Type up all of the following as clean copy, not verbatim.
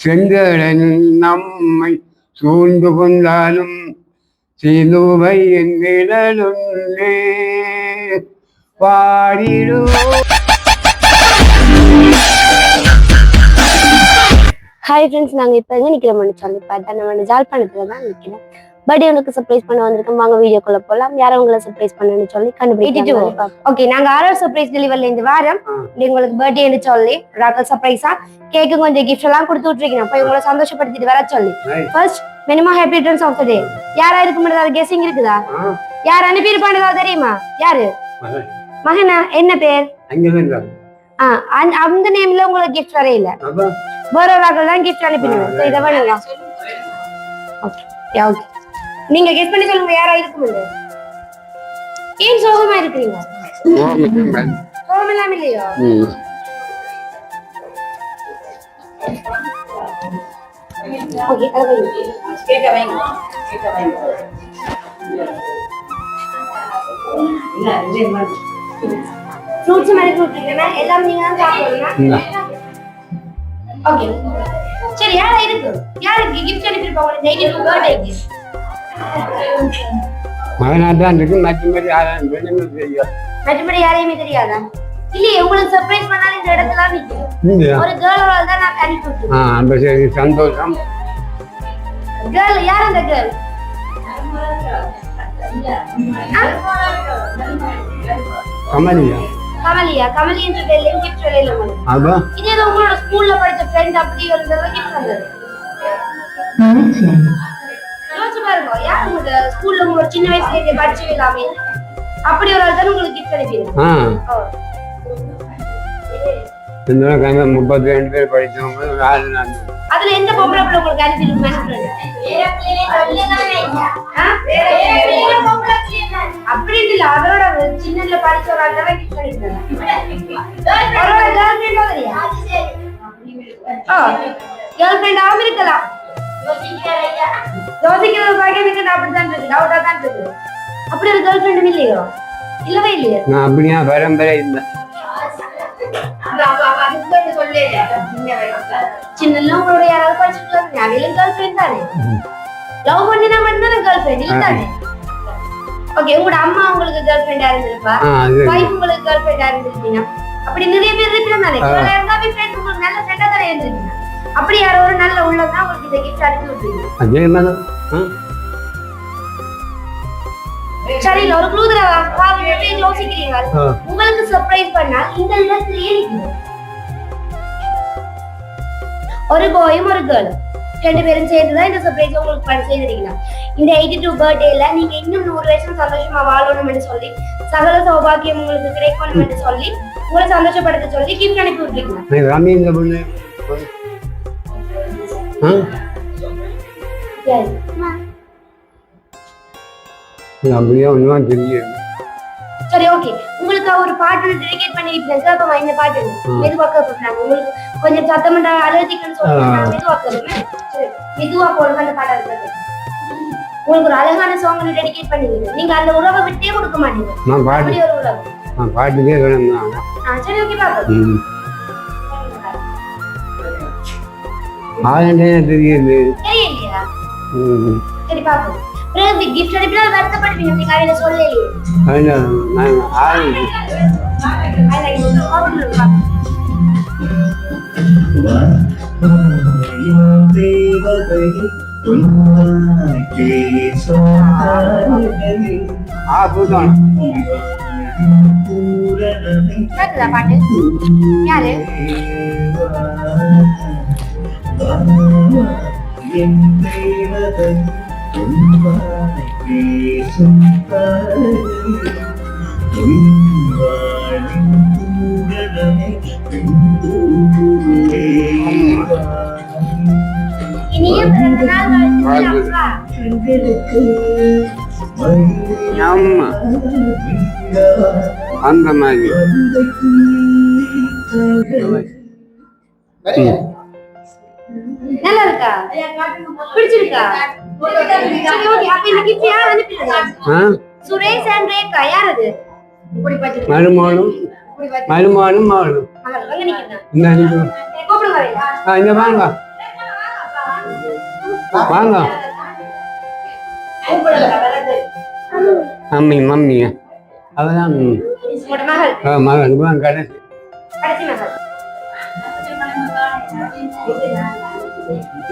செங்கடன் நம்மை சூழ்ந்து கொண்டாலும் சிலுவை நிழலுள்ளே பாடிடு. ஹாய் ஃப்ரெண்ட்ஸ், நாங்கள் இப்போ எங்கே நிற்கிறோம்னு சொல்லி பார்த்தா நம்ம ஜாழ்ப்பாணத்தில் தான் நிற்கிறோம். பர்த்டே உனக்கு சர்ப்ரைஸ் பண்ண வந்திருக்கோம். வாங்க வீடியோக்குள்ள போகலாம். யாரும் உங்களை சர்ப்ரைஸ் பண்ணணும்னு சொல்லி கண்டுபிடிச்சிட்டு ஓகே. நாங்கள் ஆர்டர் சர்ப்ரைஸ் டெலிவரில இந்த வாரம் உங்களுக்கு பர்த்டேன்னு சொல்லி ராக்கல் சர்ப்ரைஸா கேக்கு கொஞ்சம் கிஃப்ட் எல்லாம் கொடுத்து விட்டுருக்கீங்க. போய் உங்களை சந்தோஷப்படுத்திட்டு வர சொல்லி first minimum happy returns of the day. யாரா இருக்கு மட்டும் கெஸிங் இருக்குதா? யார் அனுப்பியிருப்பானதா தெரியுமா? யாரு? மகனா? என்ன பேர்? அந்த நேம்ல உங்களுக்கு கிஃப்ட் வரையில வேற ஒரு ஆக்கள் தான் கிஃப்ட் அனுப்பிடுங்க. இதை வேணுங்க. ஓகே ஓகே, நீங்க கெஸ் பண்ணி சொல்லுங்க யாரா இருக்கும்னு. ஏன் சோகமா இருக்கீங்க? சோகம் இல்லாம இல்லையா? ஓகே, அத கேக்க வைங்க. இல்ல ஃப்ரூட்ஸ் மாதிரி கொடுத்தீங்கன்னா எல்லாம் நீங்க தான் சாப்பிடணும். ஓகே சரி, யாரா இருக்கு? யாருக்கு கிஃப்ட் அனுப்பியிருப்பாங்க? 92 பர்த்டேக்கு மகனாதான் இருக்கு. மற்றபடி யாரையுமே தெரியாதா? இல்லையே, உங்களுக்கு சர்ப்ரைஸ் பண்ணாலும் இந்த இடத்துல நிக்கும் ஒரு கேர்ள் தான் நான் அனுப்பி விட்டுருக்கேன். சந்தோஷம். கேர்ள் யார்? அந்த கேர்ள் கமலியா? கமலியா? கமலி என்ற பேர்லயும் கிஃப்ட் வரல உங்களுக்கு. அதான் இது ஏதோ உங்களோட ஸ்கூல்ல படிச்ச ஃப்ரெண்ட் அப்படி ஒரு தடவை கிஃப்ட் வந்தது. யோசிச்சு பாருங்க, யார் உங்க ஸ்கூல்ல உங்க சின்ன வயசுல இருந்து படிச்சு இல்லாம அப்படி ஒரு ஆள் தான் உங்களுக்கு கிஃப்ட் அனுப்பிடுங்க. இந்த கங்க 32 பேர் படிச்சவங்க யாரு? நான் அதுல எந்த பொம்பளை பிள்ளை உங்களுக்கு அனுப்பிடுங்க? அப்படி இல்ல, அதோட சின்னல படிச்ச ஒரு ஆள் தான் கிஃப்ட் அனுப்பிடுங்க. கேர்ள் ஃப்ரெண்ட் ஆகும் இருக்கலாம். யோசிக்கிறது பாக்க அப்படித்தான் இருக்கு, டவுட்டா தான் இருக்கு. அப்படி ஒரு கேர்ள் ஃப்ரெண்ட் இல்லையோ? இல்லவே இல்லையா? நான் அப்படியா பரம்பரை இல்லை. சின்னல உங்களோட யாராவது படிச்சுட்டு அவையிலும் கேர்ள் ஃப்ரெண்ட் தானே? லவ் பண்ணினா மட்டும்தானே கேர்ள் ஃப்ரெண்ட் இல்ல தானே? ஓகே, உங்களோட அம்மா உங்களுக்கு கேர்ள் ஃப்ரெண்டா இருந்திருப்பா, வைஃப் உங்களுக்கு கேர்ள் ஃப்ரெண்டா இருந்திருப்பீங்க. அப்படி நிறைய பேர் இருக்கிறாங்க தானே. கேர்ள் இருந்தாவே ஃப்ரெண்ட் உங்களுக்கு நல்ல ஃப்ரெண்டா தானே இருந்திருப்பீங்க. அப்படி யாரோ ஒரு நல்ல உள்ளதா உங்களுக்கு இந்த கிஃப்ட் அனுப்பி விட்டுருங்க. சரி, ஒரு க்ளூ தரவா? பாவம் யோசிக்கிறீங்க. உங்களுக்கு சர்ப்ரைஸ் பண்ணா இந்த இடத்துலயே நிக்கணும். ஒரு பாயும் ஒரு கேர்ள் ரெண்டு பேரும் சேர்ந்துதான் இந்த சர்ப்ரைஸ் உங்களுக்கு பண்ண செய்திருக்கீங்க. இந்த 82 பர்த்டேல நீங்க இன்னும் 100 வருஷம் சந்தோஷமா வாழணும்னு சொல்லி, சகல சௌபாகியம் உங்களுக்கு கிடைக்கணும்னு சொல்லி, உங்களை சந்தோஷப்படுத்த சொல்லி கிஃப்ட் அனுப்பி விட்டுருக்கீங்க. சரி ஓகே, உங்களுக்கு ஒரு பாட்டு டெடிகேட் பண்ணிருக்கேன். கேப்பமா இந்த பாட்டு மெதுவா கேட்பாங்க. உங்களுக்கு கொஞ்சம் சத்தமண்டா அலர்ஜிக்குன்னு சொல்லுங்க. மெதுவா கேளுங்க. சரி, மெதுவா போடுங்க அந்த பாட்டை. உங்களுக்கு ஒரு அழகான சாங் டெடிகேட் பண்ணிருக்கீங்க. நீங்க அந்த உறவை விட்டே கொடுக்க மாட்டீங்க. நான் பாட்டு ஒரு உறவு. நான் பாட்டுக்கே வேணும். சரி ஓகே பாப்பா. ஆளே தெரியுது. தெரியலையா? சரி பாப்பா. பிரேவி கிஃப்ட் அனுப்பினா வருத்தப்படுவீங்க. நீங்க அவையில சொல்லலையே. நான் ஆளு பாட்டு யாரு? அந்த மாதிரி நல்லா இருக்கா? பிடிச்சிருக்கா? சரி ஓகே, அப்ப இந்த கிஃப்ட் யார் அனுப்பிருக்காங்க? சுரேஷ் அண்ட் ரேகா. யார் அது? மருமகனும் மருமகனும் மகளும். அங்க நிக்குதா? இந்த நிக்கு. கூப்பிடுங்க. இங்க வாங்க. வாங்க மம்மி மம்மி அவதான் மகன் கடைசி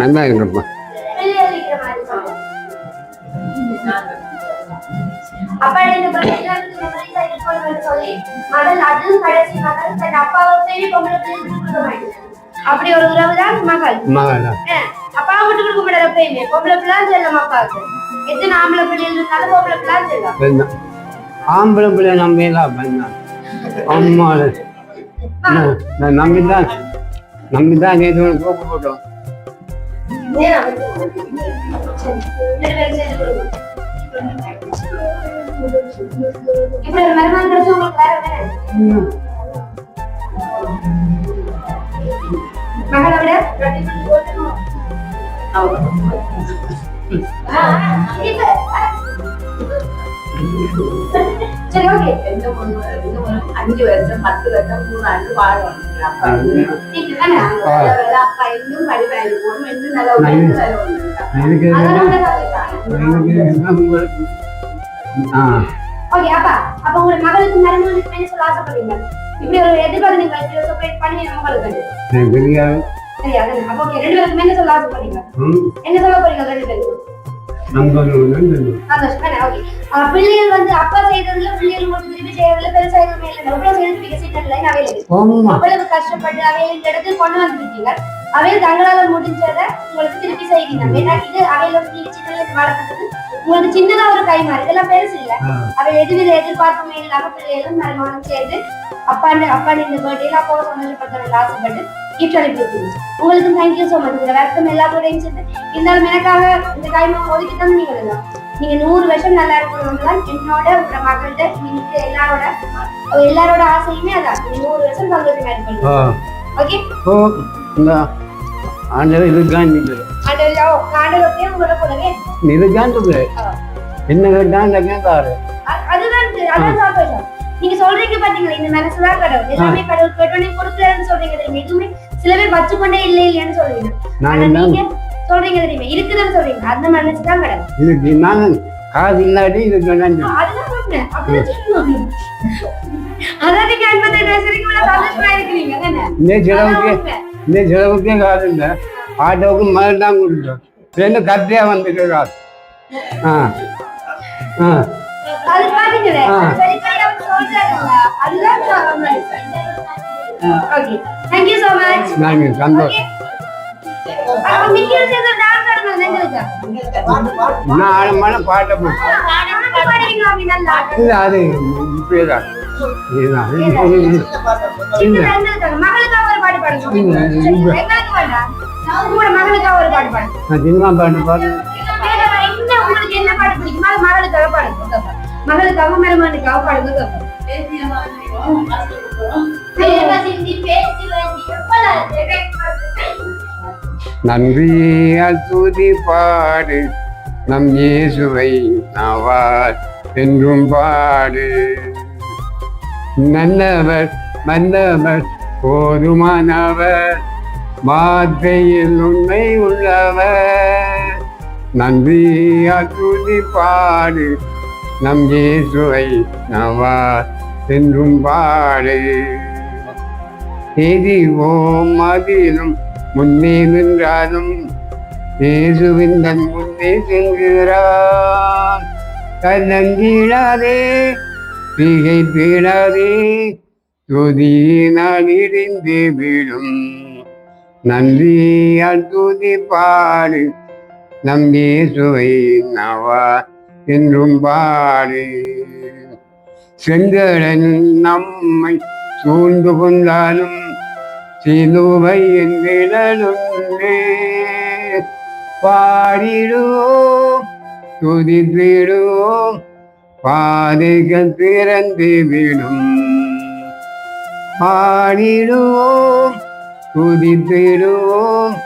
நல்லா இருக்கப்பா அப்படி ஒரு உறவுதான் மகள் மகள் அப்பா விட்டு கொடுக்க மாட்டாரு எப்பயுமே பொம்பளை பிள்ளை செல்லம் அப்பாவுக்கு எத்தனை ஆம்பளை பிள்ளைகள் இருந்தாலும் பொம்பளை பிள்ளை செல்லம் ஆம்பளை பிள்ளை நம்பிதான் பண்ணான் அம்மா நம்பிதான் நேற்று கோப்பு போட்டோம் இப்படி ஒரு மருமகன் கிடைச்சு உங்களுக்கு வேற மகளை விட சரி ஓகே 5 வருஷம் 10 வருஷம் 3 ஆண்டு வாழணும் அப்பா இன்னும் படிப்பாரு போகணும் இன்னும் ஓகே அப்ப உங்க மகளுக்கு மருமகனுக்கு என்ன சொல்ல ஆசைப்படுறீங்க இப்படி ஒரு எதிர்பார்த்து நீங்க சர்ப்ரைஸ் பண்ணி மகளுக்கு சரியா அப்ப ஓகே 2 பேருக்கும் என்ன சொல்ல ஆசைப்படுறீங்க என்ன சொல்ல போறீங்க 2 பேருக்கும் பிள்ளைகள் வந்து அப்பா செய்ததுல பிள்ளைகள் மட்டும் திருப்பி செய்யறதுல பெருசா எதுவுமே இல்லை எவ்வளவு செய்யறதுக்கு அவ்வளவு கஷ்டப்பட்டு அவையில இந்த இடத்துக்கு கொண்டு வந்துருக்கீங்க அவையில் தங்களால முடிஞ்சதை உங்களுக்கு திருப்பி செய்றீங்க ஏன்னா இது அவையில நீங்க சின்னல வளர்த்ததுக்கு உங்களுக்கு சின்னதா ஒரு கைமாறு இதெல்லாம் பெருசு இல்ல அவை எதுவித எதிர்பார்ப்புமே இல்லாம பிள்ளைகளும் மருமகனும் சேர்ந்து அப்பாண்ட இந்த பர்த்டேல அப்பாவை சந்தோஷப்படுத்த ஆசைப்பட்டு கிஃப்ட் அனுப்பியிருக்கீங்க உங்களுக்கு தேங்க்யூ ஸோ மச் உங்க வர்க்கம் எல்லாத்தோடையும் சேர்த்து இருந்தாலும் எனக்காக இந்த கைமாவை ஒதுக்கி தந்தீங்க நீங்க 100 வருஷம் நல்லா இருக்கணும்னு தான் என்னோட உங்க மகள்கிட்ட நீங்க எல்லாரோட ஆசையுமே அதான் நீங்க 100 வருஷம் சந்தோஷமா இருக்கணும் ஓகே ஆண்டவர் இதுதான் உங்களோட கூடவே இதுதான் என்ன கேட்டாரு அதுதான் சந்தோஷம் நீங்க சொல்றீங்க பாத்தீங்களா இந்த மனசுதான் கடவுள் எல்லாமே கடவுள் கேட்டோன்னே கொடுக்கலன்னு சொல்றீங்க தெரியுமா எதுவுமே சில பேர் வச்சுக்கொண்டே இல்லைன்னு சொல்றீங்க நீங்க சொல்றீங்க தெரியுமா இருக்குதுன்னு சொல்றீங்க அந்த மனசுதான் கடவுள் இதுக்கு நான் காசு இல்லாட்டி இதுக்கு அதுதான் சொன்னேன் அப்படியே அதான் நீங்க 55 வயசு வரைக்கும் சந்தோஷமா இருக்கிறீங்க தானே இந்த செலவுக்கே காசு இல்லை ஆட்டோவுக்கு மகள் தான் கொடுத்தோம் ரெண்டு கத்தியா வந்துட்டு காசு அது பாத்தீங்களே அதுதான் okay thank you so much நாங்க சந்தோஷம் நான் ஆழமான பாட்டை இல்லை அது இப்படியேதான் சினிமா பாட்டு பாடு உங்களுக்கு என்ன பாட்டு பிடிக்குமா மகளுக்காக பாடுங்க மகளுக்காக மருமகனுக்காக பாடுங்க நன்றியால் துதி பாடு நம் இயேசுவை நாவார் என்றும் பாடு நல்லவர் வல்லவர் போதுமானவர் வார்த்தையில் உண்மை உள்ளவர் நன்றியால் துதி பாடு நம் இயேசுவை நாவார் என்றும் பாடு எதிவோம் அதிலும் முன்னே நின்றாலும் இயேசுவின் தன் முன்னே செல்கிறார் கலங்கிடாதே திகைப்பிடாதே துதியினால் இடிந்து விடும் நன்றியால் துதி பாடு நம் இயேசுவை நாவா என்றும் பாடு செங்கடன் நம்மை சூழ்ந்து கொண்டாலும் சிலுவையின் நிழலுண்டே பாடிடுவோம் துதித்திடுவோம் பாதைகள் திறந்து விடும் பாடிடுவோம் துதித்திடுவோம்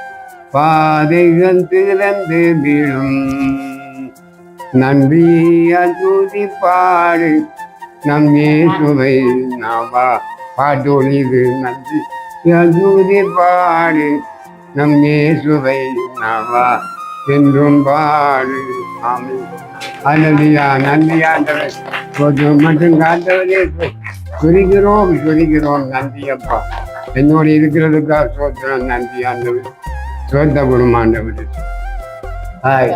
பாதைகள் திறந்து விடும் நன்றியால் துதி பாடு நம் இயேசுவை நாவா பாட்டொழிது நன்றி துதி பாடு நம் இயேசுவை நாவா என்றும் பாடு ஆமை அனதியா நந்தியாண்டவர் கொஞ்சம் மட்டும் காத்தவரே குறிக்கிறோம் நந்தியப்பா என்னோட இருக்கிறதுக்கா சோத்திரம் நந்தி ஆண்டவர் சோத்த குணமாண்டவர் hi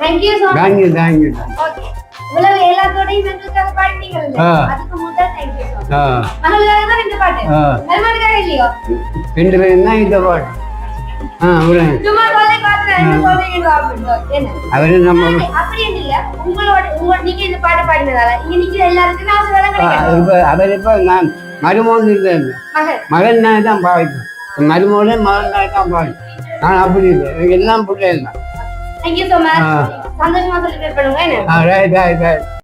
thank you so much. Thank you okay இவ்வளவு எல்லாத்தோடையும் எங்களுக்காக பாடிட்டீங்கல்ல அதுக்கு முதல் தேங்க்யூ ஸோ மச். மகளுக்காக தான் இந்த பாட்டு மருமகளுக்காக இல்லையோ ரெண்டு பேரும் தான் இந்த பாட்டு சும்மா சொல்லி பார்த்துட்டேன் என்ன சொல்றீங்க அப்படின்னு என்ன அவரு நம்ம அப்படி இல்ல உங்களோட நீங்க இந்த பாட்டை பாடினதால இங்க நிக்கிற எல்லாருக்கும் நான் சொல்ல கிடைக்கும் அவர் இப்ப நான் மருமகன் இருந்தேன் மகன் நான் தான் பாவிக்கும் மருமகனே மகன் தான் பாவிக்கும் நான் அப்படி இல்லை எனக்கு எல்லாம் பிள்ளைகள் தான் தேங்க்யூ ஸோ மச். சந்தோஷமா செலிப்ரேட் பண்ணுங்க என்ன ரைட்